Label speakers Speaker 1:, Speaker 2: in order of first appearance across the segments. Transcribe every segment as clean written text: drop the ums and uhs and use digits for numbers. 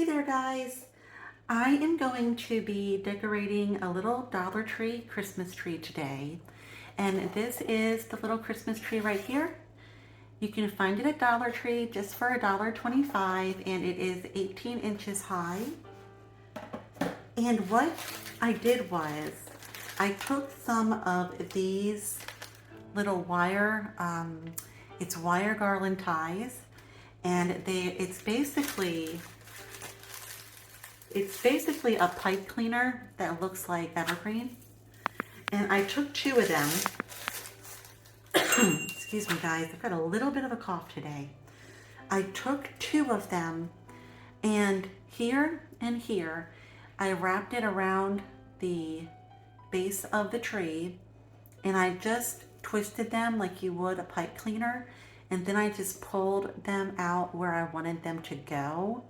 Speaker 1: Hey there guys! I am going to be decorating a little Dollar Tree Christmas tree today. And this is the little Christmas tree right here. You can find it at Dollar Tree just for $1.25 and it is 18 inches high. And what I did was I took some of these little wire, it's wire garland ties, and it's basically a pipe cleaner that looks like evergreen. And I took two of them. Excuse me guys, I've got a little bit of a cough today. I took two of them and here I wrapped it around the base of the tree and I just twisted them like you would a pipe cleaner, and then I just pulled them out where I wanted them to go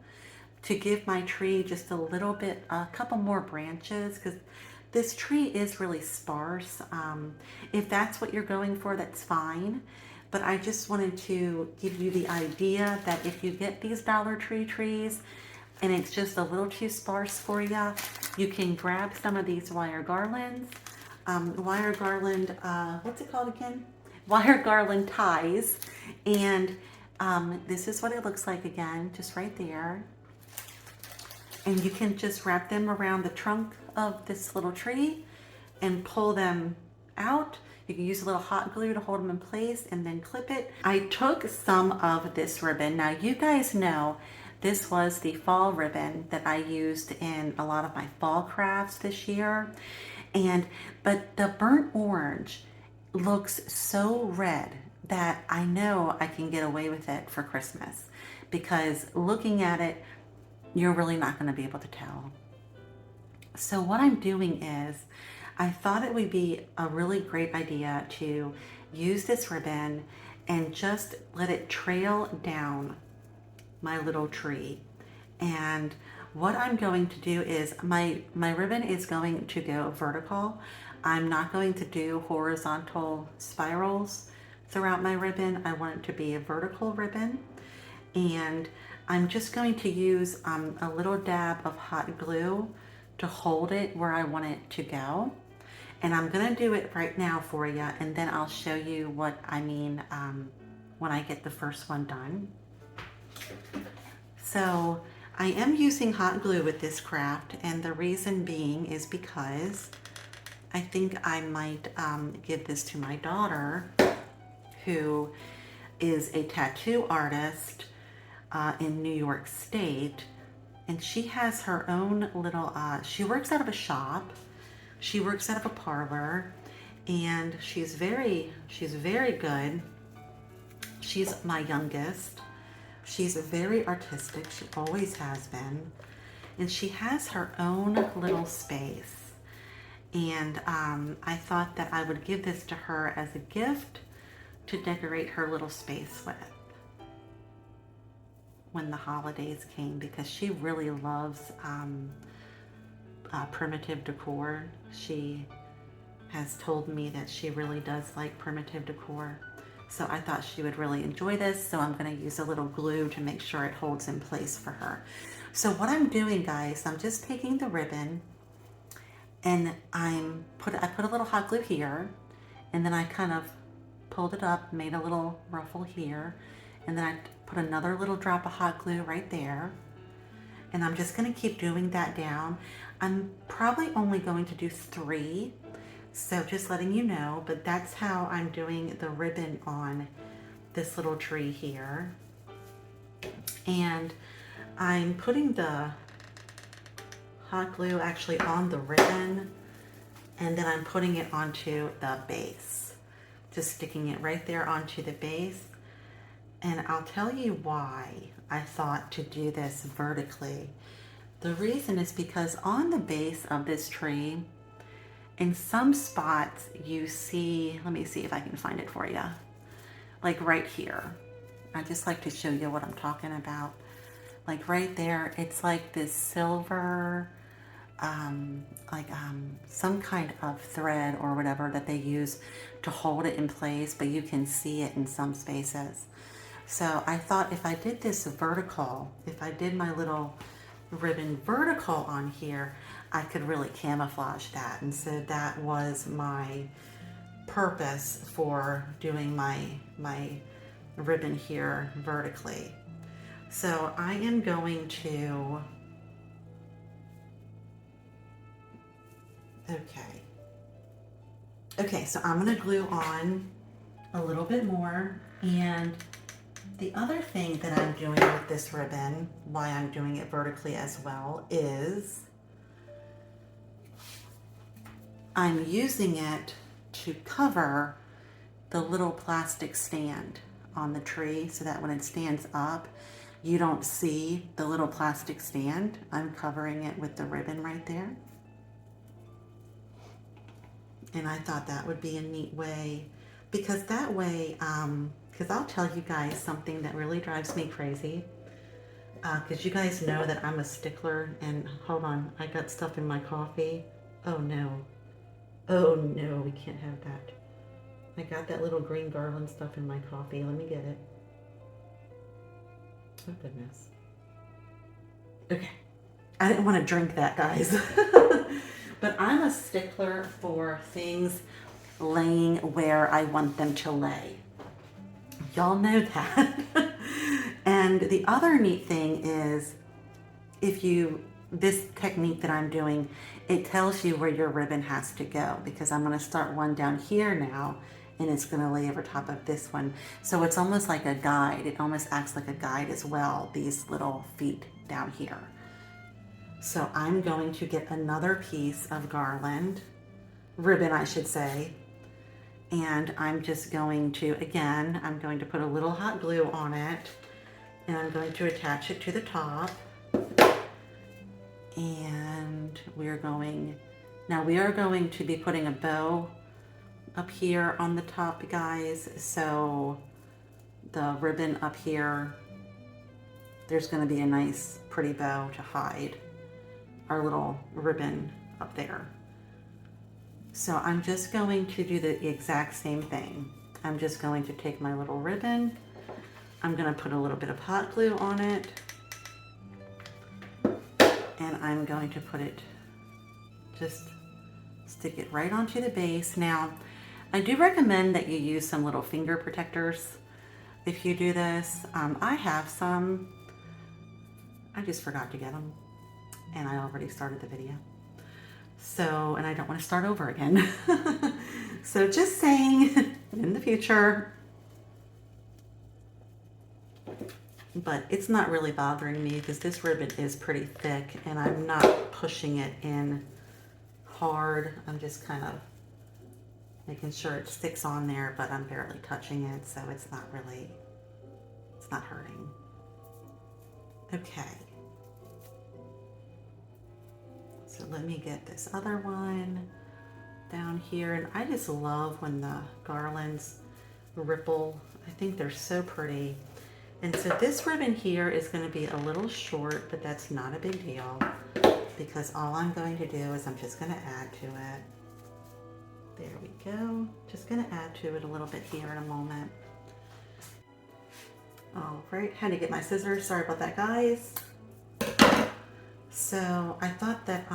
Speaker 1: to give my tree just a couple more branches, because this tree is really sparse. If that's what you're going for, that's fine. But I just wanted to give you the idea that if you get these Dollar Tree trees and it's just a little too sparse for you, you can grab some of these wire garlands. Wire garland, what's it called again? Wire garland ties. And this is what it looks like again, just right there. And you can just wrap them around the trunk of this little tree and pull them out. You can use a little hot glue to hold them in place and then clip it. I took some of this ribbon. Now you guys know this was the fall ribbon that I used in a lot of my fall crafts this year. But the burnt orange looks so red that I know I can get away with it for Christmas, because looking at it, you're really not going to be able to tell. So what I'm doing is, I thought it would be a really great idea to use this ribbon and just let it trail down my little tree. And what I'm going to do is, my ribbon is going to go vertical. I'm not going to do horizontal spirals throughout my ribbon. I want it to be a vertical ribbon. And I'm just going to use a little dab of hot glue to hold it where I want it to go. And I'm gonna do it right now for you, and then I'll show you what I mean when I get the first one done. So I am using hot glue with this craft, and the reason being is because I think I might give this to my daughter, who is a tattoo artist in New York State, and she has her own little, she works out of a shop, she works out of a parlor, and she's very good. She's my youngest. She's very artistic, she always has been, and she has her own little space. And I thought that I would give this to her as a gift to decorate her little space with when the holidays came, because she really loves primitive decor. She has told me that she really does like primitive decor. So I thought she would really enjoy this. So I'm going to use a little glue to make sure it holds in place for her. So what I'm doing, guys, I'm just taking the ribbon and I put a little hot glue here, and then I kind of pulled it up, made a little ruffle here, and then I put another little drop of hot glue right there. And I'm just going to keep doing that down. I'm probably only going to do 3, so just letting you know, but that's how I'm doing the ribbon on this little tree here. And I'm putting the hot glue actually on the ribbon, and then I'm putting it onto the base, just sticking it right there onto the base. And I'll tell you why I thought to do this vertically. The reason is because on the base of this tree, in some spots you see, let me see if I can find it for you, like right here. I just like to show you what I'm talking about. Like right there, it's like this silver, some kind of thread or whatever that they use to hold it in place, but you can see it in some spaces. So I thought if I did this vertical, if I did my little ribbon vertical on here, I could really camouflage that. And so that was my purpose for doing my ribbon here vertically. So I am going to, okay, so I'm gonna glue on a little bit more. And the other thing that I'm doing with this ribbon, why I'm doing it vertically as well, is I'm using it to cover the little plastic stand on the tree so that when it stands up, you don't see the little plastic stand. I'm covering it with the ribbon right there. And I thought that would be a neat way, because that way, because I'll tell you guys something that really drives me crazy. Because you guys know that I'm a stickler, and hold on, I got stuff in my coffee. Oh no. Oh no, we can't have that. I got that little green garland stuff in my coffee. Let me get it. Oh goodness. Okay. I didn't want to drink that, guys. But I'm a stickler for things laying where I want them to lay. Y'all know that. And the other neat thing is, this technique that I'm doing, it tells you where your ribbon has to go, because I'm going to start one down here now, and it's going to lay over top of this one. So it's almost like a guide. It almost acts like a guide as well, these little feet down here. So I'm going to get another piece of garland, ribbon I should say, and I'm just going to, again, I'm going to put a little hot glue on it, and I'm going to attach it to the top. And we are going to be putting a bow up here on the top, guys. So the ribbon up here, there's going to be a nice pretty bow to hide our little ribbon up there. So I'm just going to do the exact same thing. I'm just going to take my little ribbon, I'm going to put a little bit of hot glue on it, and I'm going to put it, just stick it right onto the base. Now, I do recommend that you use some little finger protectors if you do this. I have some, I just forgot to get them, and I already started the video. So, and I don't want to start over again. So just saying, in the future. But it's not really bothering me because this ribbon is pretty thick and I'm not pushing it in hard. I'm just kind of making sure it sticks on there, but I'm barely touching it, so it's not hurting. Okay. So let me get this other one down here. And I just love when the garlands ripple. I think they're so pretty. And so this ribbon here is going to be a little short, but that's not a big deal, because all I'm going to do is I'm just going to add to it. There we go. Just going to add to it a little bit here in a moment. All right, had to get my scissors. Sorry about that, guys. So I thought that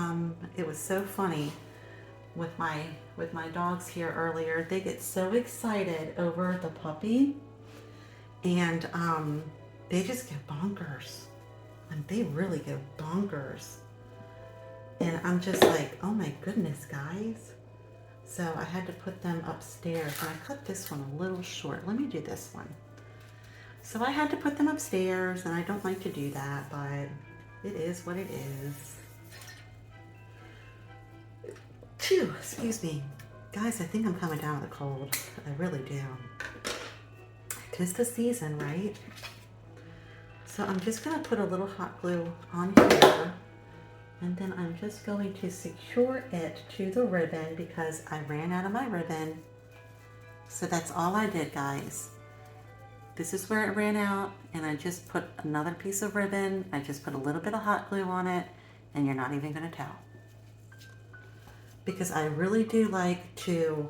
Speaker 1: it was so funny with my dogs here earlier. They get so excited over the puppy, and they just get bonkers, and they really get bonkers. And I'm just like, oh my goodness, guys. So I had to put them upstairs, and I cut this one a little short. Let me do this one. So I had to put them upstairs, and I don't like to do that, but it is what it is. Phew, excuse me. Guys, I think I'm coming down with a cold. I really do. 'Tis the season, right? So I'm just going to put a little hot glue on here, and then I'm just going to secure it to the ribbon because I ran out of my ribbon. So that's all I did, guys. This is where it ran out, and I just put another piece of ribbon. I just put a little bit of hot glue on it, and you're not even going to tell. Because I really do like to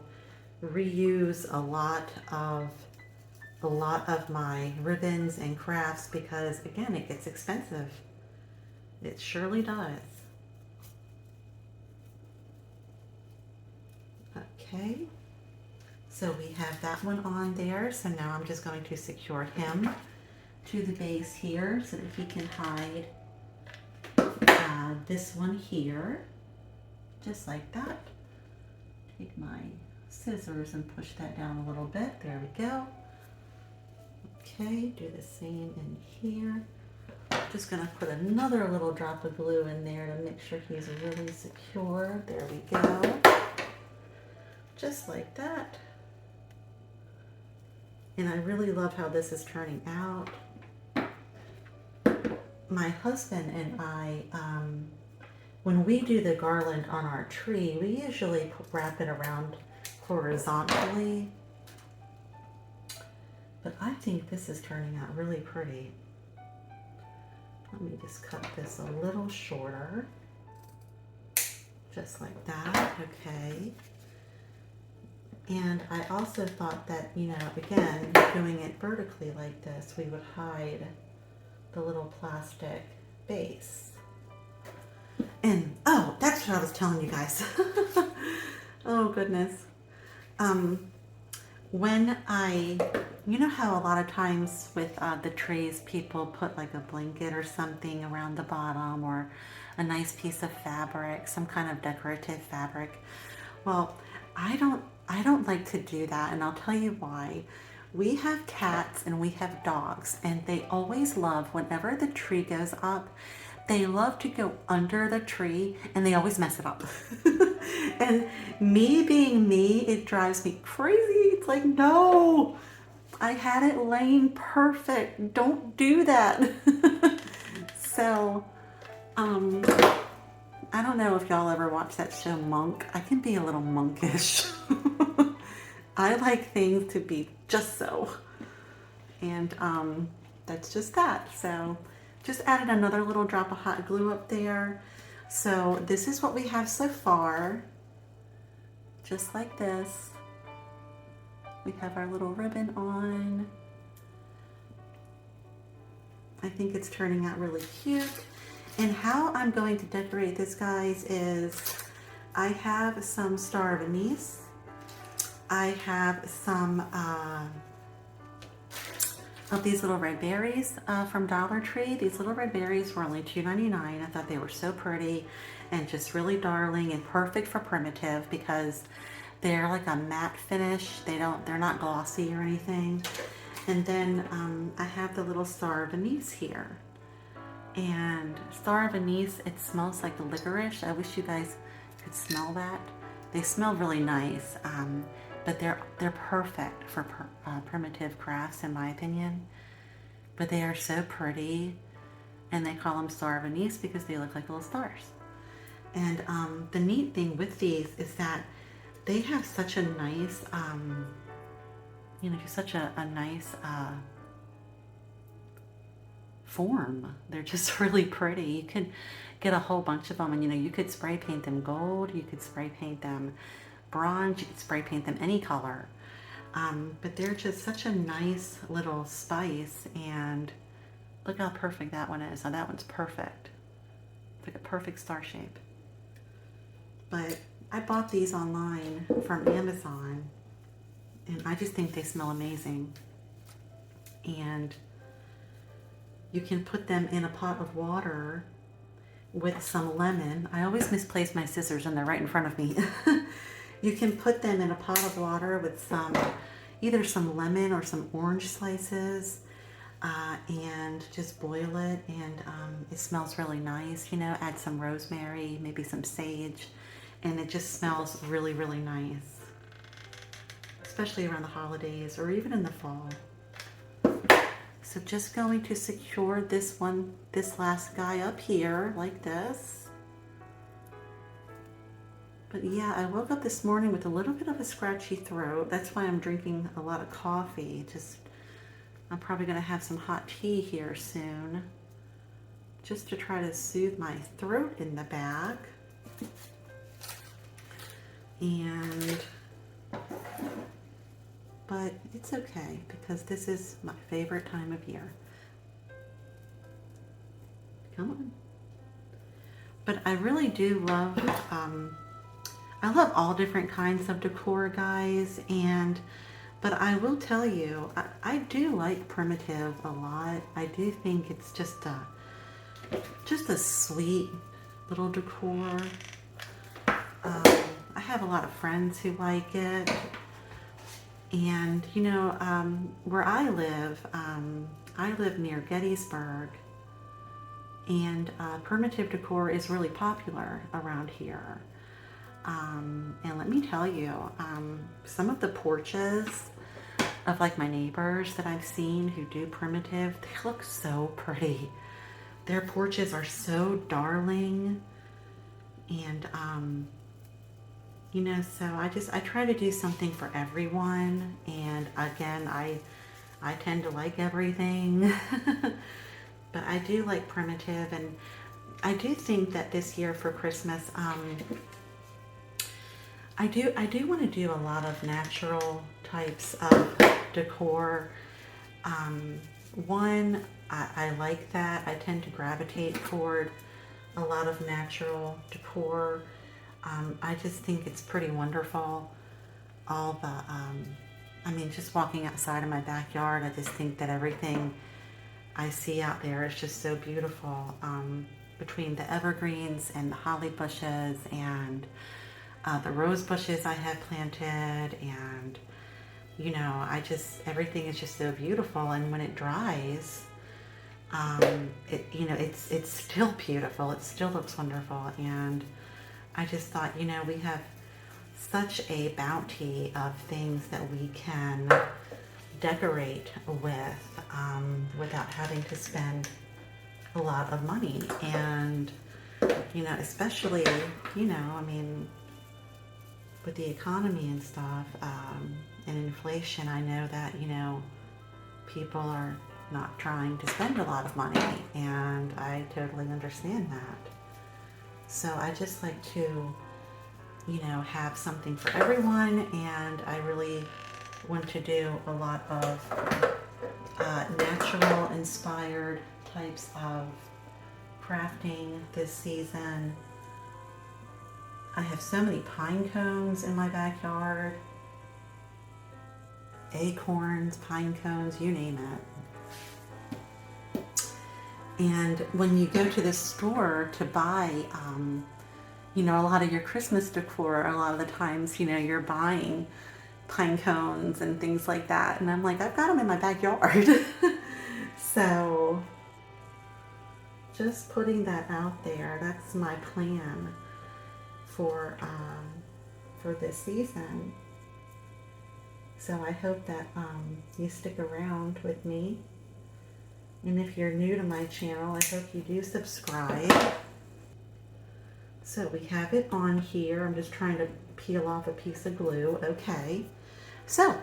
Speaker 1: reuse a lot of my ribbons and crafts, because again, it gets expensive. It surely does. Okay, so we have that one on there. So now I'm just going to secure him to the base here so that he can hide this one here, just like that. Take my scissors and push that down a little bit. There we go. Okay, do the same in here. Just gonna put another little drop of glue in there to make sure he's really secure. There we go. Just like that. And I really love how this is turning out. My husband and I, when we do the garland on our tree, we usually wrap it around horizontally. But I think this is turning out really pretty. Let me just cut this a little shorter. Just like that, okay. And I also thought that, you know, again, doing it vertically like this, we would hide the little plastic base. And, oh, that's what I was telling you guys. Oh, goodness. When you know how a lot of times with the trees, people put like a blanket or something around the bottom, or a nice piece of fabric, some kind of decorative fabric. Well, I don't like to do that, and I'll tell you why. We have cats and we have dogs, and they always love, whenever the tree goes up, they love to go under the tree, and they always mess it up. And me being me, it drives me crazy. It's like, no, I had it laying perfect. Don't do that. So, I don't know if y'all ever watch that show Monk. I can be a little monkish. I like things to be just so. And that's just that. So just added another little drop of hot glue up there. So this is what we have so far. Just like this. We have our little ribbon on. I think it's turning out really cute. And how I'm going to decorate this, guys, is I have some star of anise. I have some of these little red berries from Dollar Tree. These little red berries were only $2.99. I thought they were so pretty and just really darling and perfect for primitive because they're like a matte finish. They're not glossy or anything. And then I have the little star of anise here. And star of anise, it smells like licorice. I wish you guys could smell that. They smell really nice, but they're perfect for primitive crafts, in my opinion. But they are so pretty, and they call them star of anise because they look like little stars. And the neat thing with these is that they have such a nice, you know, just such a nice form. They're just really pretty. You could get a whole bunch of them, and you know, you could spray paint them gold, you could spray paint them bronze, you could spray paint them any color. But they're just such a nice little spice, and look how perfect that one is. Now that one's perfect. It's like a perfect star shape. But I bought these online from Amazon, and I just think they smell amazing. And you can put them in a pot of water with some lemon. I always misplace my scissors and they're right in front of me. You can put them in a pot of water with either some lemon or some orange slices, and just boil it, and it smells really nice. You know, add some rosemary, maybe some sage, and it just smells really, really nice, especially around the holidays or even in the fall. So just going to secure this last guy up here like this. But yeah, I woke up this morning with a little bit of a scratchy throat. That's why I'm drinking a lot of coffee. I'm probably gonna have some hot tea here soon, just to try to soothe my throat in the back. But it's okay because this is my favorite time of year. Come on. But I really do love, I love all different kinds of decor, guys, but I will tell you, I do like primitive a lot. I do think it's just a sweet little decor. I have a lot of friends who like it. And, you know, where I live near Gettysburg, and primitive decor is really popular around here. And let me tell you, some of the porches of like my neighbors that I've seen who do primitive, they look so pretty. Their porches are so darling. And, you know, so I try to do something for everyone. And again, I tend to like everything. But I do like primitive, and I do think that this year for Christmas, I do want to do a lot of natural types of decor. One, I like that. I tend to gravitate toward a lot of natural decor. I just think it's pretty wonderful. All the, I mean, just walking outside of my backyard, I just think that everything I see out there is just so beautiful. Between the evergreens and the holly bushes and the rose bushes I have planted, and you know, everything is just so beautiful. And when it dries, you know, it's still beautiful. It still looks wonderful. And I just thought, you know, we have such a bounty of things that we can decorate with without having to spend a lot of money. And, you know, especially, you know, I mean, with the economy and stuff, and inflation, I know that, you know, people are not trying to spend a lot of money, and I totally understand that. So I just like to, you know, have something for everyone, and I really want to do a lot of natural inspired types of crafting this season. I have so many pine cones in my backyard, acorns, pine cones, you name it. And when you go to the store to buy, you know, a lot of your Christmas decor, a lot of the times, you know, you're buying pine cones and things like that. And I'm like, I've got them in my backyard. So just putting that out there, that's my plan for this season. So I hope that you stick around with me. And if you're new to my channel, I hope you do subscribe. So we have it on here. I'm just trying to peel off a piece of glue. Okay. So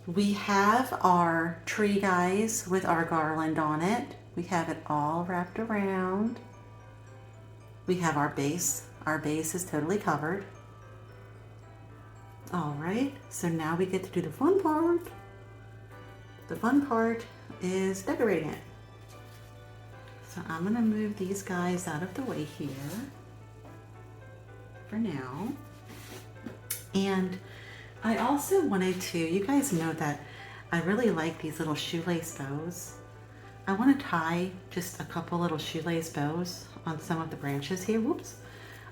Speaker 1: we have our tree, guys, with our garland on it. We have it all wrapped around. We have our base. Our base is totally covered. All right, so now we get to do the fun part. The fun part is decorating it. So I'm gonna move these guys out of the way here for now. And I also wanted to, you guys know that I really like these little shoelace bows. I want to tie just a couple little shoelace bows on some of the branches here. Whoops.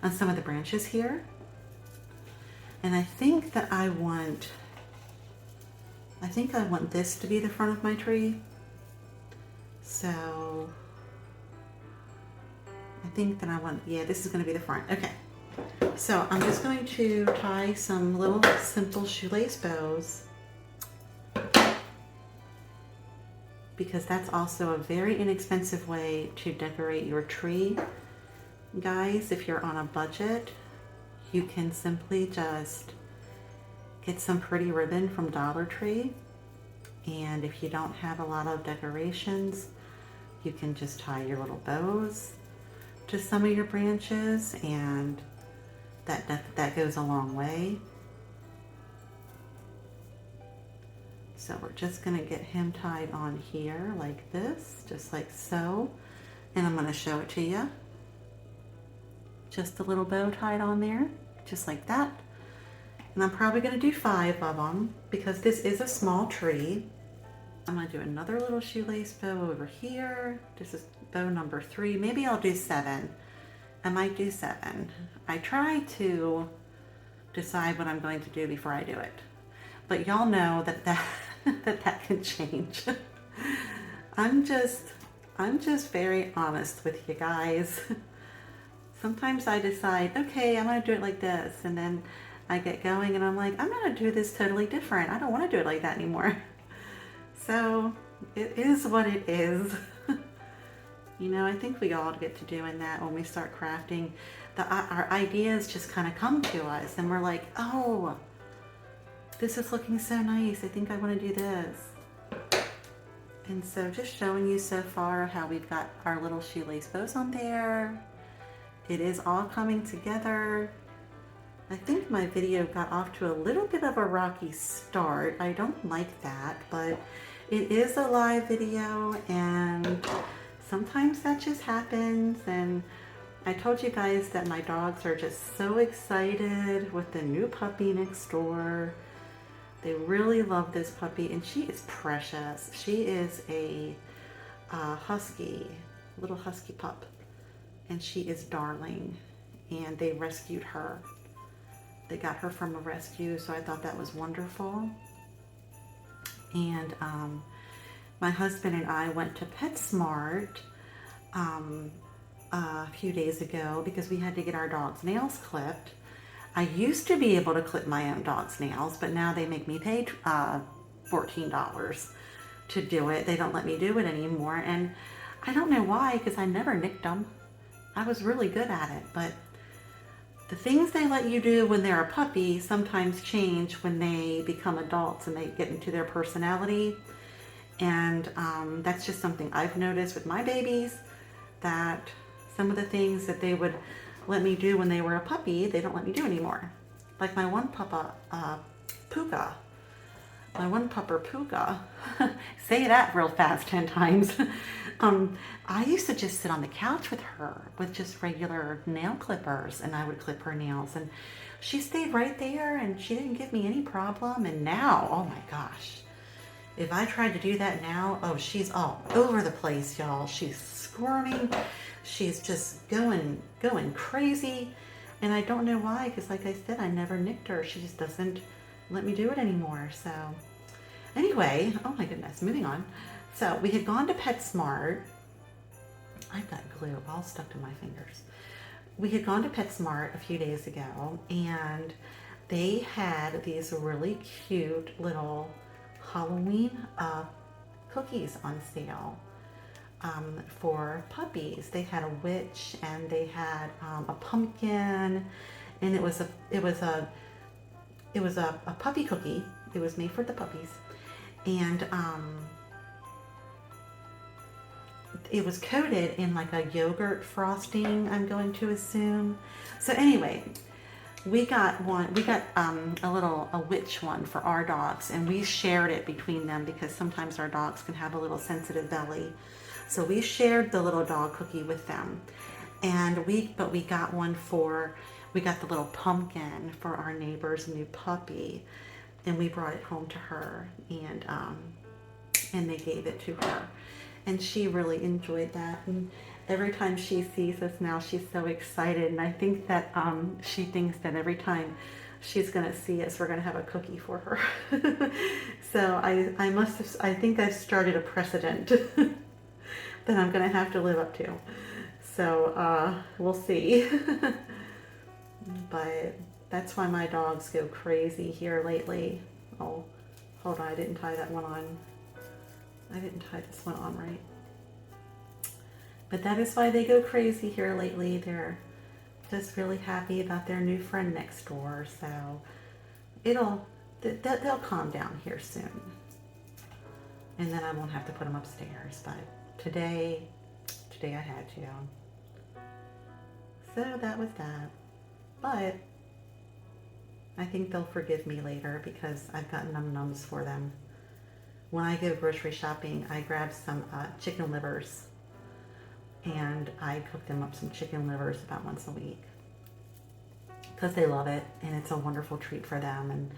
Speaker 1: On some of the branches here. And I think that I want this to be the front of my tree. So I think that yeah, this is going to be the front. Okay. So I'm just going to tie some little simple shoelace bows, because that's also a very inexpensive way to decorate your tree. Guys, if you're on a budget, you can simply just get some pretty ribbon from Dollar Tree. And if you don't have a lot of decorations, you can just tie your little bows to some of your branches, and that goes a long way. So we're just going to get him tied on here like this, just like so. And I'm going to show it to you. just a little bow tied on there, just like that. And I'm probably going to do 5 of them because this is a small tree. I'm going to do another little shoelace bow over here. This is bow number 3. Maybe I'll do 7. I might do 7. I try to decide what I'm going to do before I do it. But y'all know that that can change. I'm just very honest with you guys. Sometimes I decide, okay, I'm going to do it like this, and then I get going and I'm like, I'm going to do this totally different. I don't want to do it like that anymore. So it is what it is. You know, I think we all get to doing that when we start crafting. Our ideas just kind of come to us and we're like, oh, this is looking so nice. I think I want to do this. And so just showing you so far how we've got our little shoelace bows on there. It is all coming together. I think my video got off to a little bit of a rocky start. I don't like that, but it is a live video and sometimes that just happens. And I told you guys that my dogs are just so excited with the new puppy next door. They really love this puppy and she is precious. She is a husky, little husky pup, and she is darling, and they rescued her. They got her from a rescue, so I thought that was wonderful. And my husband and I went to PetSmart a few days ago because we had to get our dog's nails clipped. I used to be able to clip my own dog's nails, but now they make me pay $14 to do it. They don't let me do it anymore, and I don't know why, because I never nicked them. I was really good at it, but the things they let you do when they're a puppy sometimes change when they become adults and they get into their personality. And that's just something I've noticed with my babies, that some of the things that they would let me do when they were a puppy, they don't let me do anymore. Like my one pupper, Puka. My one pupper, Puka. Say that real fast 10 times. I used to just sit on the couch with her with just regular nail clippers, and I would clip her nails, and she stayed right there and she didn't give me any problem. And now, oh my gosh, if I tried to do that now, oh, she's all over the place, y'all. She's squirming. She's just going crazy. And I don't know why, because like I said, I never nicked her. She just doesn't let me do it anymore. So anyway, oh my goodness, moving on. So we had gone to PetSmart. I've got glue all stuck to my fingers. We had gone to PetSmart a few days ago, and they had these really cute little Halloween cookies on sale for puppies. They had a witch and they had a pumpkin, and it was a puppy cookie. It was made for the puppies, and it was coated in like a yogurt frosting, I'm going to assume. So anyway, we got a witch one for our dogs, and we shared it between them because sometimes our dogs can have a little sensitive belly. So we shared the little dog cookie with them. And we got we got the little pumpkin for our neighbor's new puppy, and we brought it home to her, and they gave it to her. And she really enjoyed that. And every time she sees us now, she's so excited. And I think that she thinks that every time she's going to see us, we're going to have a cookie for her. So I think I've started a precedent that I'm going to have to live up to. So we'll see. But that's why my dogs go crazy here lately. Oh, hold on, I didn't tie that one on. I didn't tie this one on right. But that is why they go crazy here lately. They're just really happy about their new friend next door. So they'll calm down here soon. And then I won't have to put them upstairs. But today I had to. So that was that. But I think they'll forgive me later because I've got num-nums for them. When I go grocery shopping, I grab some chicken livers, and I cook them up some chicken livers about once a week. because they love it and it's a wonderful treat for them. And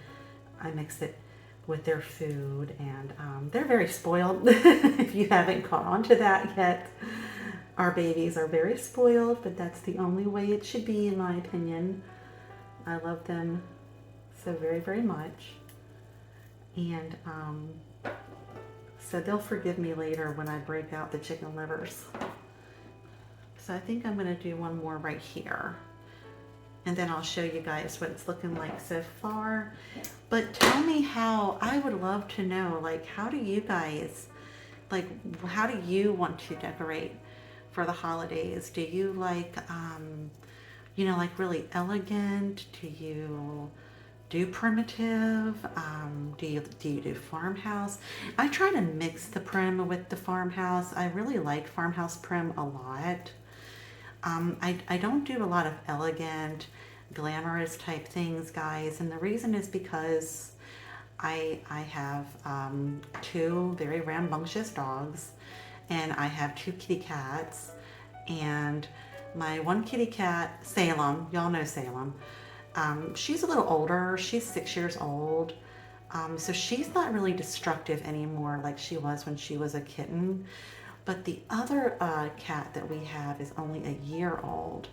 Speaker 1: I mix it with their food, and they're very spoiled. If you haven't caught on to that yet, our babies are very spoiled, but that's the only way it should be, in my opinion. I love them so very, very much. And so they'll forgive me later when I break out the chicken livers. So I think I'm going to do one more right here. And then I'll show you guys what it's looking like so far. But tell me how, I would love to know, like, how do you guys, like, how do you want to decorate for the holidays? Do you like, you know, like really elegant? Do you do primitive? Do you do farmhouse? I try to mix the prim with the farmhouse. I really like farmhouse prim a lot. I don't do a lot of elegant, glamorous type things, guys, and the reason is because I have 2 very rambunctious dogs, and I have 2 kitty cats, and my one kitty cat, Salem, y'all know Salem, she's a little older, she's 6 years old, so she's not really destructive anymore like she was when she was a kitten. But the other cat that we have is only a year old,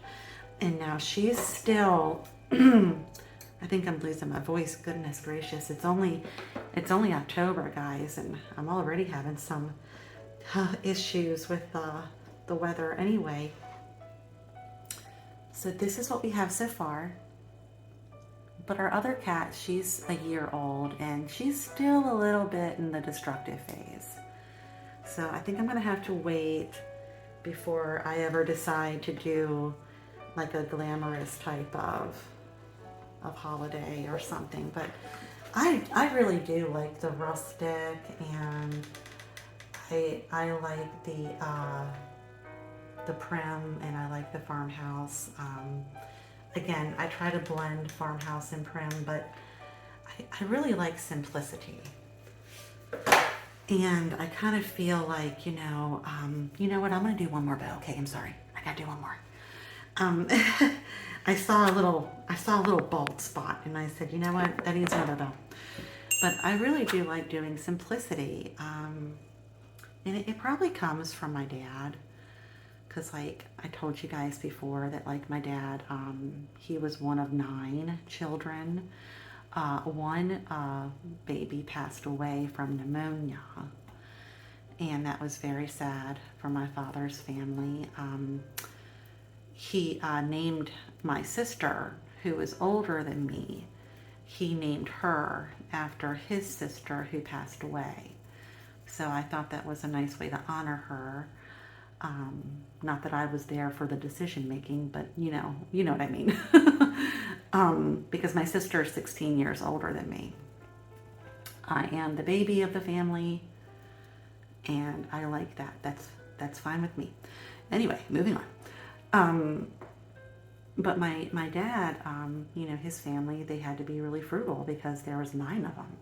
Speaker 1: and now she's still, I think I'm losing my voice, goodness gracious, it's only October, guys, and I'm already having some issues with the weather anyway. So this is what we have so far. But our other cat, she's a year old, and she's still a little bit in the destructive phase. So I think I'm gonna have to wait before I ever decide to do like a glamorous type of holiday or something. But I really do like the rustic, and I like the prim, and I like the farmhouse. Again, I try to blend farmhouse and prim, but I really like simplicity. And I kind of feel like, you know what, I'm going to do one more bow. Okay, I'm sorry. I got to do one more. I saw a little bald spot, and I said, you know what, that needs another bow. But I really do like doing simplicity. And it probably comes from my dad. Because, like, I told you guys before that, like, my dad, he was one of 9 children. One baby passed away from pneumonia, and that was very sad for my father's family. He named my sister, who was older than me, he named her after his sister who passed away. So I thought that was a nice way to honor her. Not that I was there for the decision making, but you know what I mean. Because my sister is 16 years older than me. I am the baby of the family, and I like that. That's fine with me. Anyway, moving on. But my dad, his family, they had to be really frugal because there was 9 of them.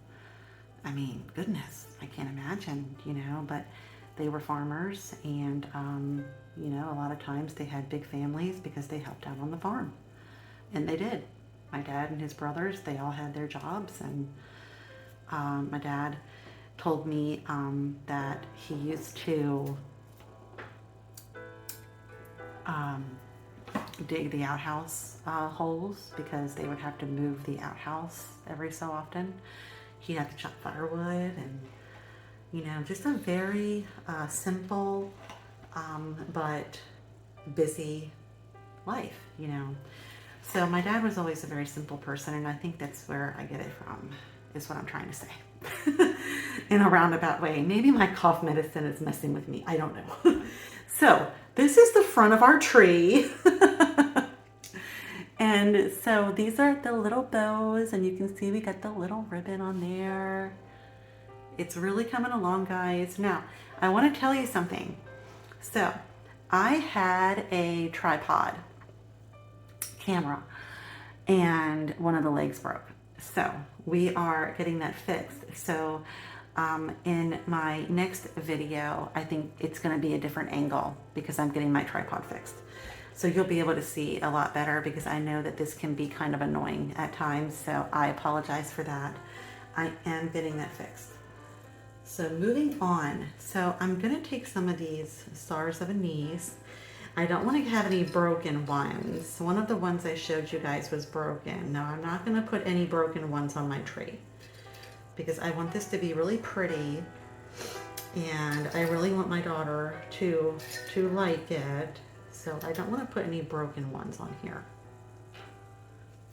Speaker 1: I mean, goodness, I can't imagine, but they were farmers, and, a lot of times they had big families because they helped out on the farm. And they did. My dad and his brothers, they all had their jobs, and my dad told me that he used to dig the outhouse holes because they would have to move the outhouse every so often. He'd have to chop firewood, and just a very simple but busy life, So my dad was always a very simple person, and I think that's where I get it from, is what I'm trying to say. In a roundabout way. Maybe my cough medicine is messing with me. I don't know. So this is the front of our tree. And so these are the little bows, and you can see we got the little ribbon on there. It's really coming along, guys. Now, I want to tell you something. So I had a tripod camera, and one of the legs broke. So we are getting that fixed. So in my next video, I think it's going to be a different angle because I'm getting my tripod fixed. So you'll be able to see a lot better because I know that this can be kind of annoying at times. So I apologize for that. I am getting that fixed. So moving on. So I'm going to take some of these stars of anise. I don't want to have any broken ones. One of the ones I showed you guys was broken. No, I'm not going to put any broken ones on my tree because I want this to be really pretty and I really want my daughter to like it. So I don't want to put any broken ones on here.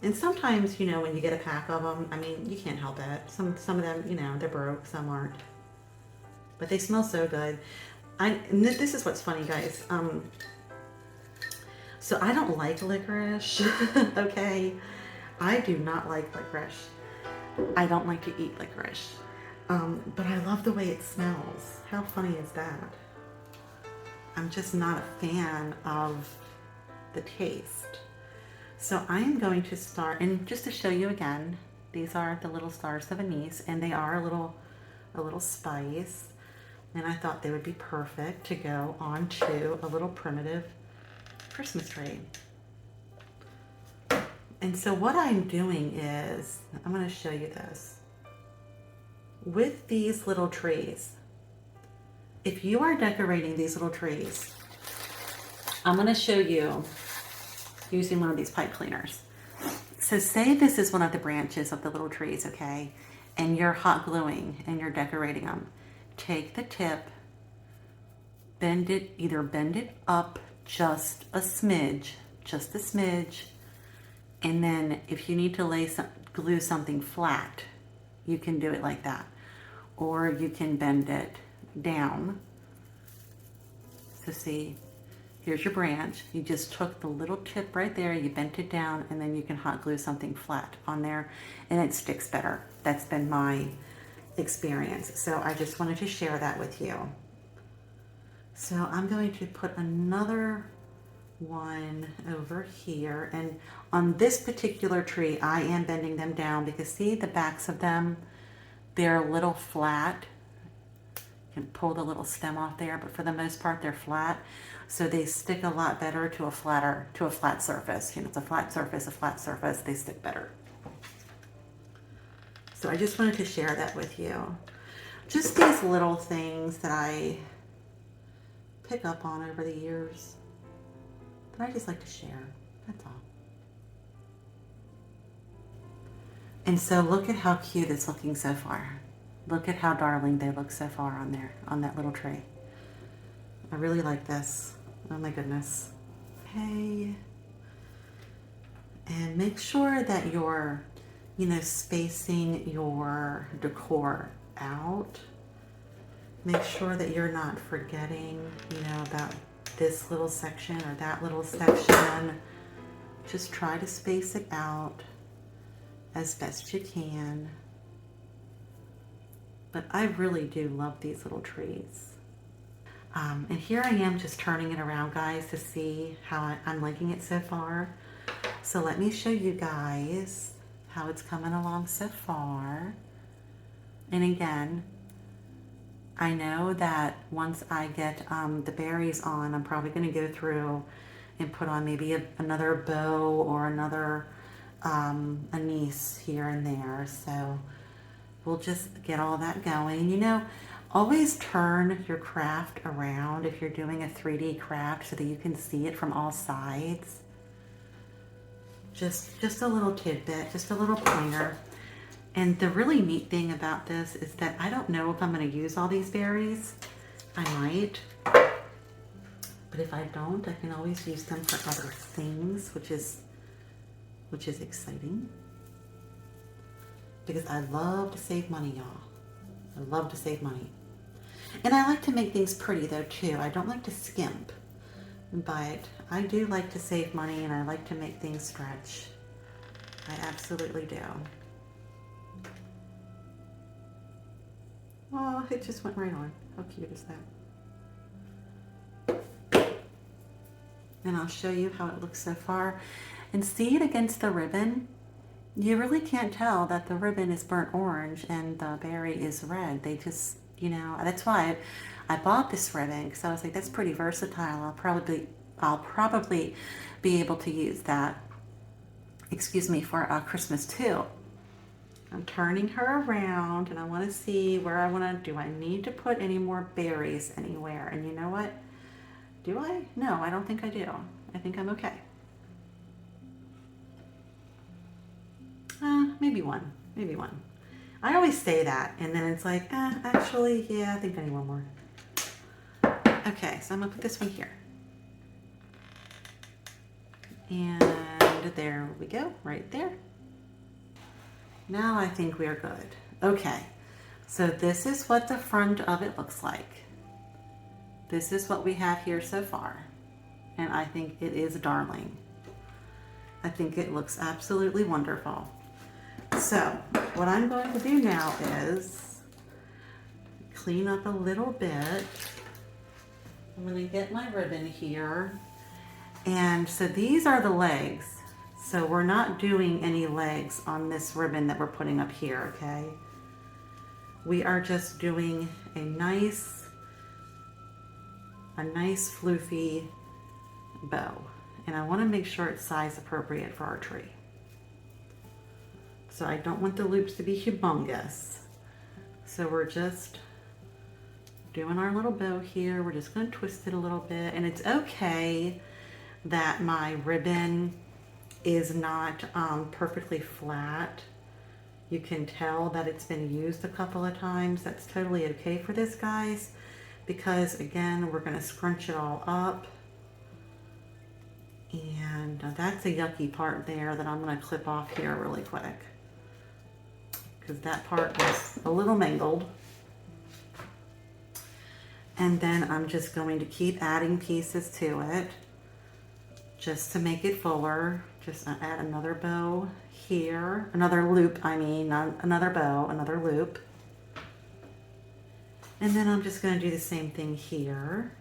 Speaker 1: And sometimes, you know, when you get a pack of them, I mean, you can't help it. Some of them, you know, they're broke, some aren't. But they smell so good. And this is what's funny, guys. So I don't like licorice, okay? I do not like licorice. I don't like to eat licorice. But I love the way it smells. How funny is that? I'm just not a fan of the taste. So I am going to start, and just to show you again, these are the little stars of anise, and they are a little spice. And I thought they would be perfect to go onto a little primitive Christmas tree. And so what I'm doing is, I'm going to show you this. With these little trees, if you are decorating these little trees, I'm going to show you using one of these pipe cleaners. So say this is one of the branches of the little trees, okay? And you're hot gluing and you're decorating them. Take the tip, bend it, either bend it up just a smidge, and then if you need to glue something flat, you can do it like that. Or you can bend it down. So see, here's your branch. You just took the little tip right there, you bent it down, and then you can hot glue something flat on there, and it sticks better. That's been my experience. So I just wanted to share that with you. So I'm going to put another one over here, and on this particular tree I am bending them down because see the backs of them, they're a little flat. You can pull the little stem off there, but for the most part they're flat, so they stick a lot better to a flat surface. You know, it's a flat surface, they stick better. So I just wanted to share that with you. Just these little things that I pick up on over the years that I just like to share. That's all. And so look at how cute it's looking so far. Look at how darling they look so far on there, on that little tree. I really like this. Oh my goodness. Okay. And make sure that you're, you know, spacing your decor out. Make sure that you're not forgetting, you know, about this little section or that little section. Just try to space it out as best you can. But I really do love these little trees. And here I am just turning it around, guys, to see how I'm liking it so far. So let me show you guys how it's coming along so far. And again, I know that once I get the berries on, I'm probably going to go through and put on maybe another bow or another anise here and there. So we'll just get all that going. You know, always turn your craft around if you're doing a 3D craft so that you can see it from all sides. Just a little tidbit, just a little pointer. And the really neat thing about this is that I don't know if I'm going to use all these berries. I might. But if I don't, I can always use them for other things, which is exciting. Because I love to save money, y'all. I love to save money. And I like to make things pretty though too. I don't like to skimp. But I do like to save money and I like to make things stretch. I absolutely do. Oh, it just went right on. How cute is that? And I'll show you how it looks so far. And see it against the ribbon? You really can't tell that the ribbon is burnt orange and the berry is red. They just, you know, that's why I bought this ribbon, because I was like, that's pretty versatile. I'll probably I'll probably be able to use that, excuse me, for Christmas too. I'm turning her around and I want to see where I want to, do I need to put any more berries anywhere? And you know what? Do I? No, I don't think I do. I think I'm okay. Maybe one, maybe one. I always say that and then it's like, actually, yeah, I think I need one more. Okay, so I'm gonna put this one here. And there we go, right there. Now I think we're good. Okay, so this is what the front of it looks like. This is what we have here so far. And I think it is darling. I think it looks absolutely wonderful. So what I'm going to do now is clean up a little bit. I'm going to get my ribbon here. And so these are the legs. So we're not doing any legs on this ribbon that we're putting up here, okay? We are just doing a nice floofy bow. And I want to make sure it's size appropriate for our tree. So I don't want the loops to be humongous. So we're just doing our little bow here. We're just going to twist it a little bit. And it's okay that my ribbon is not perfectly flat. You can tell that it's been used a couple of times. That's totally okay for this, guys, because again, we're going to scrunch it all up. And that's a yucky part there that I'm going to clip off here really quick, because that part is a little mangled. And then I'm just going to keep adding pieces to it just to make it fuller. Just add another bow here, another loop, I mean, not another bow, another loop. And then I'm just going to do the same thing here.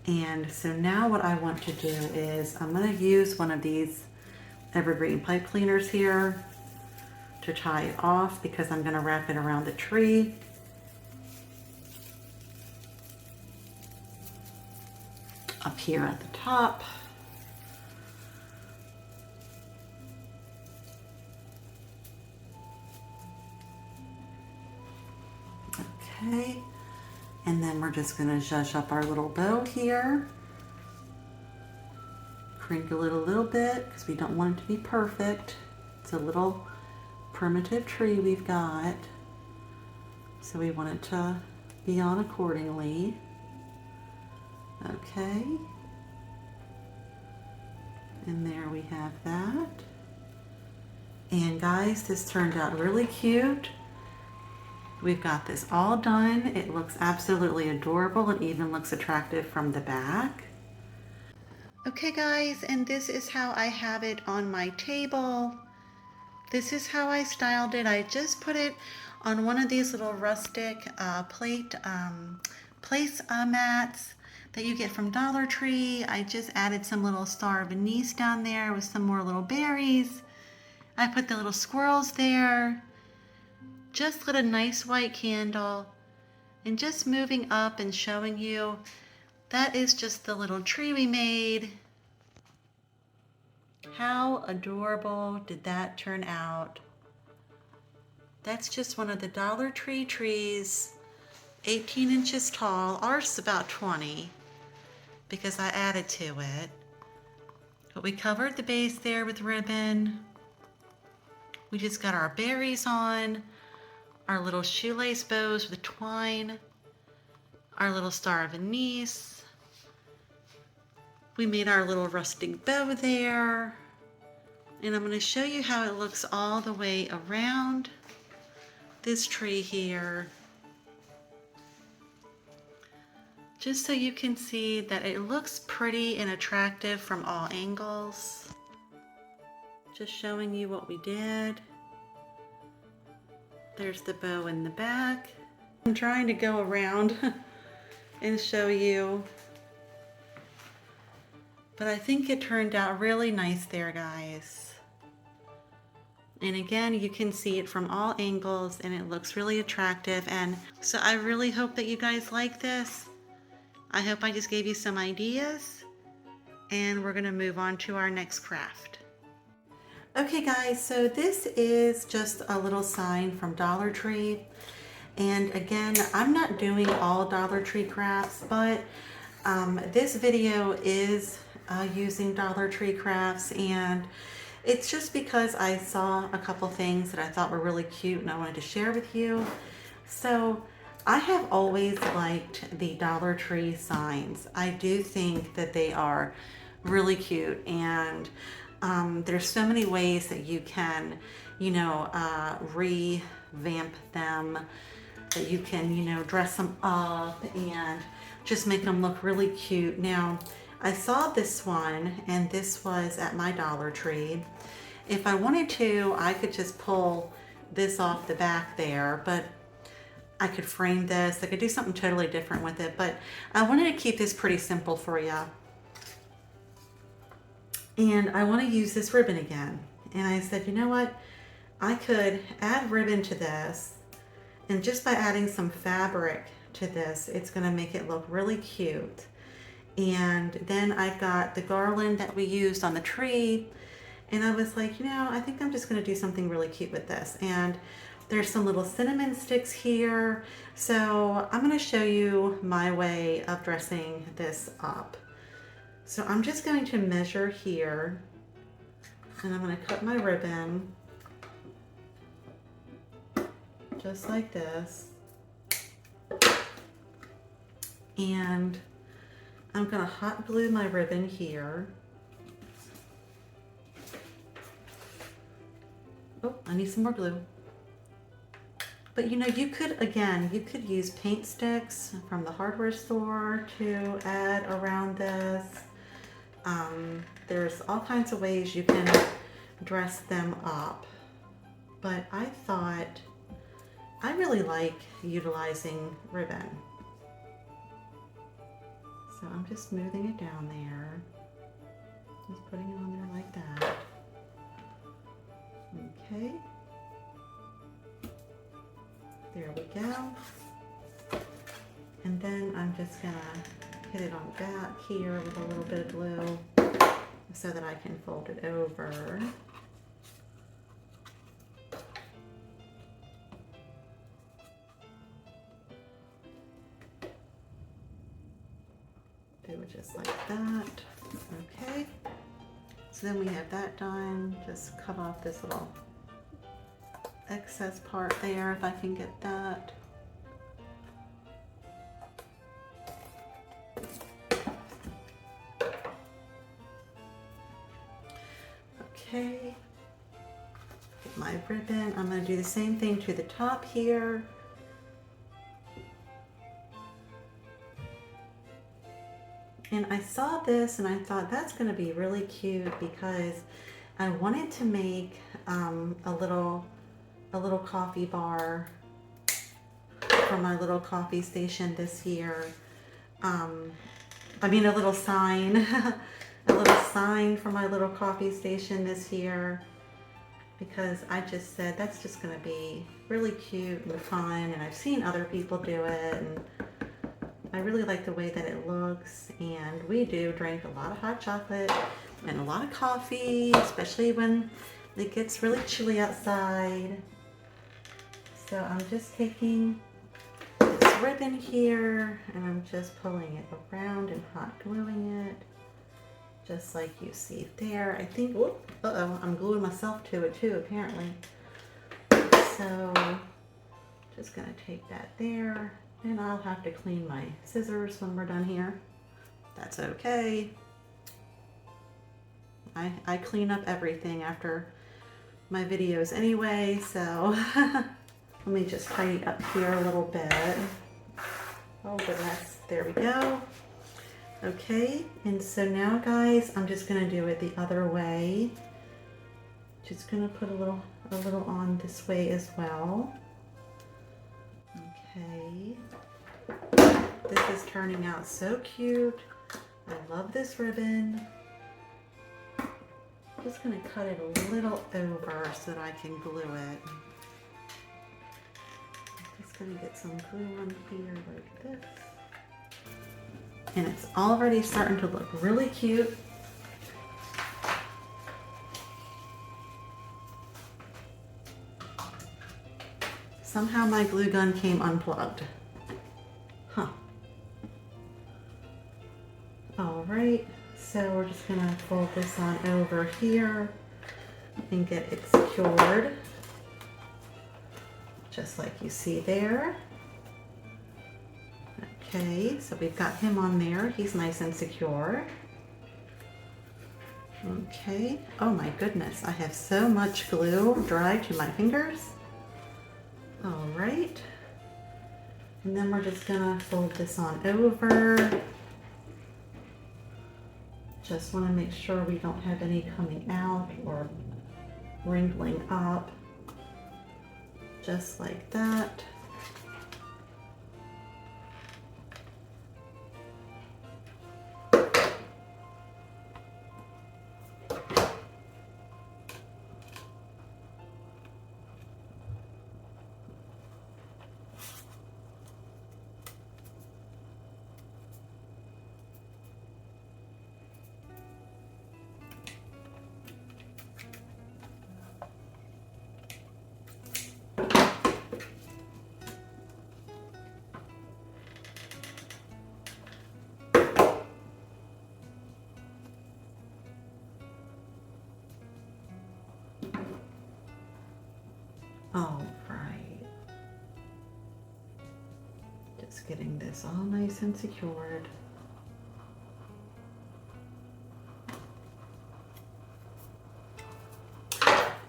Speaker 1: And so now what I want to do is I'm going to use one of these evergreen pipe cleaners here to tie it off, because I'm going to wrap it around the tree. Up here at the top. Okay, and then we're just going to zhuzh up our little bow here. Crinkle it a little bit because we don't want it to be perfect. It's a little primitive tree we've got, so we want it to be on accordingly. Okay, and there we have that. And guys, this turned out really cute. We've got this all done. It looks absolutely adorable and even looks attractive from the back. Okay guys, and this is how I have it on my table. This is how I styled it. I just put it on one of these little rustic place mats that you get from Dollar Tree. I just added some little star of anise down there with some more little berries. I put the little squirrels there. Just lit a nice white candle, and just moving up and showing you that is just the little tree we made. How adorable did that turn out? That's just one of the Dollar Tree trees, 18 inches tall. Ours is about 20 because I added to it. But we covered the base there with ribbon. We just got our berries on, our little shoelace bows with twine, our little star of anise. We made our little rustic bow there. And I'm going to show you how it looks all the way around this tree here. Just so you can see that it looks pretty and attractive from all angles. Just showing you what we did. There's the bow in the back. I'm trying to go around and show you, but I think it turned out really nice there, guys. And again, you can see it from all angles and it looks really attractive. And so I really hope that you guys like this. I hope I just gave you some ideas. and we're gonna move on to our next craft. Okay guys, so this is just a little sign from Dollar Tree. And again, I'm not doing all Dollar Tree crafts, but this video is using Dollar Tree crafts, and it's just because I saw a couple things that I thought were really cute and I wanted to share with you. So I have always liked the Dollar Tree signs. I do think that they are really cute, and there's so many ways that you can, you know, revamp them, that you can, you know, dress them up and just make them look really cute. Now, I saw this one, and this was at my Dollar Tree. If I wanted to, I could just pull this off the back there, but I could frame this. I could do something totally different with it, but I wanted to keep this pretty simple for you. And I want to use this ribbon again. And I said, you know what? I could add ribbon to this, and just by adding some fabric to this, it's going to make it look really cute. And then I've got the garland that we used on the tree, and I was like, you know, I think I'm just going to do something really cute with this. And there's some little cinnamon sticks here, so I'm going to show you my way of dressing this up. So I'm just going to measure here, and I'm going to cut my ribbon just like this, and I'm going to hot glue my ribbon here. Oh, I need some more glue. But you know, you could, again, you could use paint sticks from the hardware store to add around this. There's all kinds of ways you can dress them up, but I thought I really like utilizing ribbon. So I'm just smoothing it down there. Just putting it on there like that. Okay. There we go. And then I'm just gonna hit it on the back here with a little bit of glue so that I can fold it over. Do it just like that. Okay. So then we have that done. Just cut off this little excess part there if I can get that. Okay. Get my ribbon. I'm going to do the same thing to the top here. And I saw this and I thought that's going to be really cute because I wanted to make a little coffee bar for my little coffee station this year. I mean a little sign, a little sign for my little coffee station this year, because I just said that's just going to be really cute and fun, and I've seen other people do it, and I really like the way that it looks. And we do drink a lot of hot chocolate and a lot of coffee, especially when it gets really chilly outside. So I'm just taking this ribbon here and I'm just pulling it around and hot gluing it, just like you see there. I think, whoop, uh-oh, I'm gluing myself to it too, apparently. So just gonna take that there. And I'll have to clean my scissors when we're done here. That's okay. I clean up everything after my videos anyway, so let me just tidy up here a little bit. Oh goodness, there we go. Okay, and so now guys, I'm just gonna do it the other way. Just gonna put a little on this way as well. Okay, this is turning out so cute. I love this ribbon. I'm just going to cut it a little over so that I can glue it. I'm just going to get some glue on here like this. And it's already starting to look really cute. Somehow my glue gun came unplugged. Huh. All right, so we're just gonna fold this on over here and get it secured, just like you see there. Okay, so we've got him on there. He's nice and secure. Okay, oh my goodness, I have so much glue dry to my fingers. All right, and then we're just gonna fold this on over. Just want to make sure we don't have any coming out or wrinkling up, just like that. All right. Just getting this all nice and secured.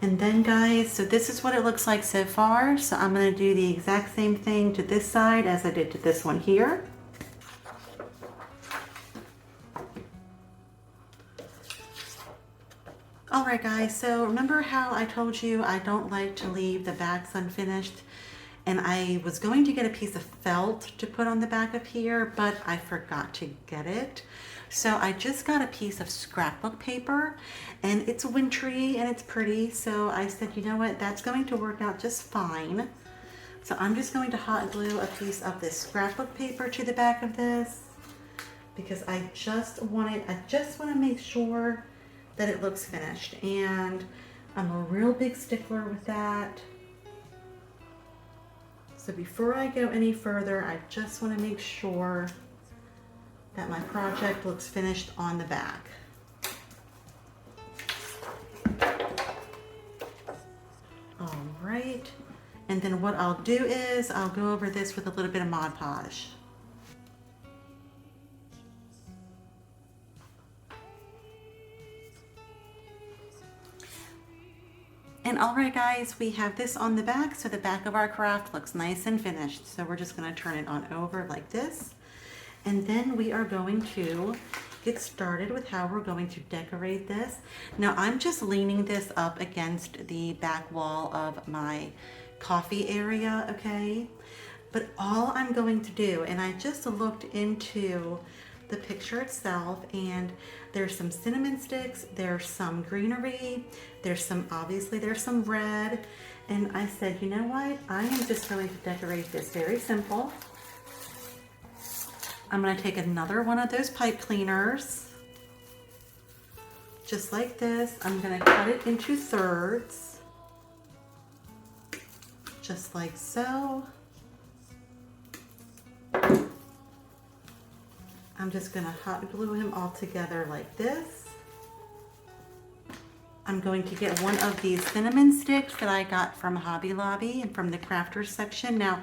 Speaker 1: And then guys, so this is what it looks like so far. So I'm going to do the exact same thing to this side as I did to this one here. Alright guys, so remember how I told you I don't like to leave the backs unfinished? And I was going to get a piece of felt to put on the back of here, but I forgot to get it. So I just got a piece of scrapbook paper, and it's wintry and it's pretty, so I said, you know what, that's going to work out just fine. So I'm just going to hot glue a piece of this scrapbook paper to the back of this, because I just want to make sure that it looks finished, and I'm a real big stickler with that. So before I go any further, I just want to make sure that my project looks finished on the back. All right, and then what I'll do is I'll go over this with a little bit of Mod Podge. And alright guys, we have this on the back, so the back of our craft looks nice and finished. So we're just going to turn it on over like this. And then we are going to get started with how we're going to decorate this. Now I'm just leaning this up against the back wall of my coffee area, okay? But all I'm going to do, and I just looked into the picture itself, and there's some cinnamon sticks, there's some greenery, obviously there's some red, and I said, you know what, I am just going to decorate this very simple. I'm going to take another one of those pipe cleaners, just like this. I'm going to cut it into thirds, just like so. I'm just going to hot glue him all together like this. I'm going to get one of these cinnamon sticks that I got from Hobby Lobby and from the crafters section. Now,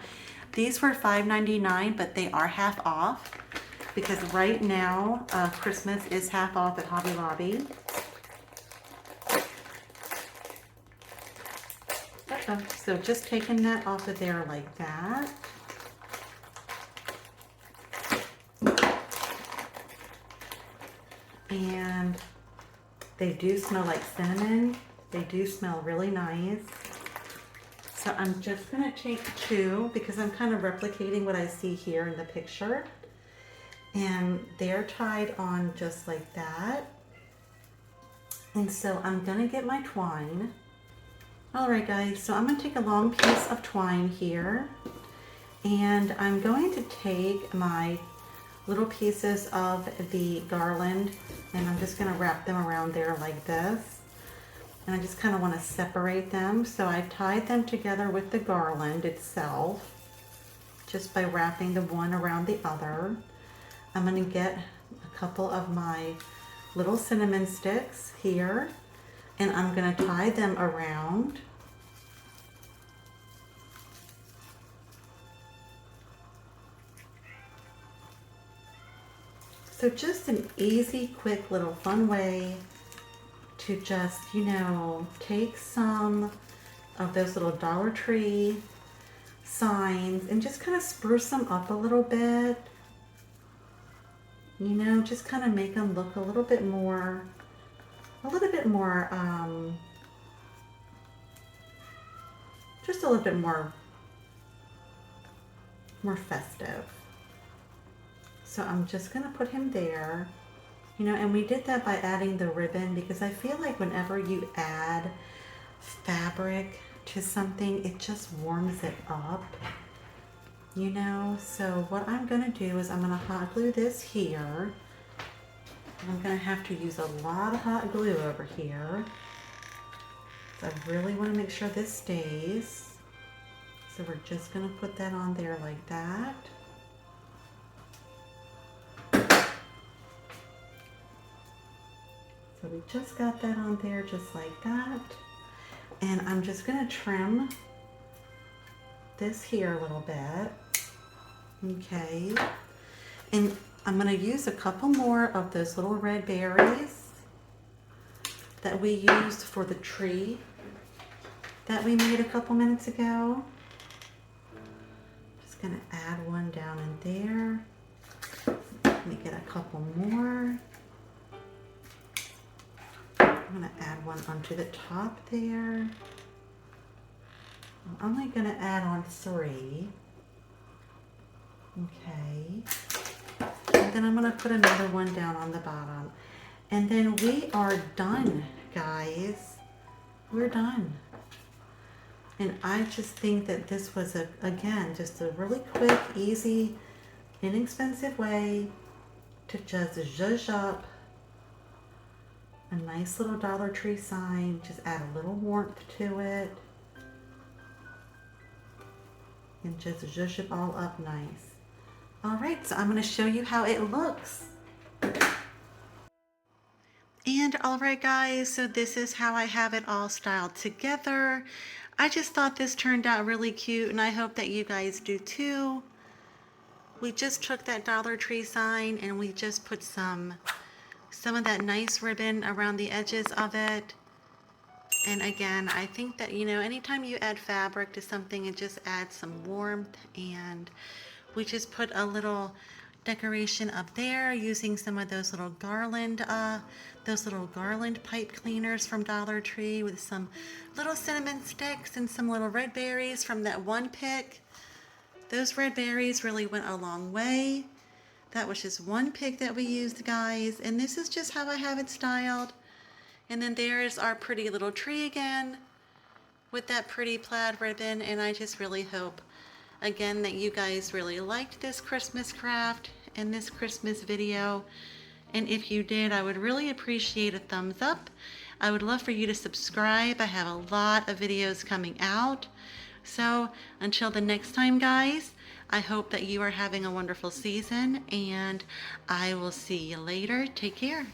Speaker 1: these were $5.99, but they are half off because right now Christmas is half off at Hobby Lobby. So just taking that off of there like that. And they do smell like cinnamon. They do smell really nice. So I'm just going to take two because I'm kind of replicating what I see here in the picture. And they're tied on just like that. And so I'm going to get my twine. Alright guys, so I'm going to take a long piece of twine here. And I'm going to take my little pieces of the garland, and I'm just going to wrap them around there like this. And I just kind of want to separate them. So I've tied them together with the garland itself, just by wrapping the one around the other. I'm going to get a couple of my little cinnamon sticks here, and I'm going to tie them around. So just an easy, quick, little fun way to just, you know, take some of those little Dollar Tree signs and just kind of spruce them up a little bit. You know, just kind of make them look a little bit more, just a little bit more festive. So I'm just gonna put him there, you know, and we did that by adding the ribbon, because I feel like whenever you add fabric to something, it just warms it up, you know. So what I'm gonna do is I'm gonna hot glue this here. I'm gonna have to use a lot of hot glue over here. So I really wanna make sure this stays. So we're just gonna put that on there like that. So we just got that on there just like that. And I'm just gonna trim this here a little bit. Okay. And I'm gonna use a couple more of those little red berries that we used for the tree that we made a couple minutes ago. Just gonna add one down in there. Let me get a couple more. I'm gonna add one onto the top there. I'm only gonna add on 3. Okay. And then I'm gonna put another one down on the bottom. And then we are done, guys. We're done. And I just think that this was, again, just a really quick, easy, inexpensive way to just zhuzh up a nice little Dollar Tree sign. Just add a little warmth to it and just zhuzh it all up nice. All right, so I'm going to show you how it looks. And all right, guys, so this is how I have it all styled together. I just thought this turned out really cute, and I hope that you guys do too. We just took that Dollar Tree sign and we just put some of that nice ribbon around the edges of it. And again, I think that, you know, anytime you add fabric to something, it just adds some warmth. And we just put a little decoration up there using some of those little garland pipe cleaners from Dollar Tree, with some little cinnamon sticks and some little red berries from that one pick. Those red berries really went a long way. That was just one pick that we used, guys, and this is just how I have it styled. And then there's our pretty little tree again with that pretty plaid ribbon. And I just really hope, again, that you guys really liked this Christmas craft and this Christmas video. And if you did, I would really appreciate a thumbs up. I would love for you to subscribe. I have a lot of videos coming out. So until the next time, guys, I hope that you are having a wonderful season, and I will see you later. Take care.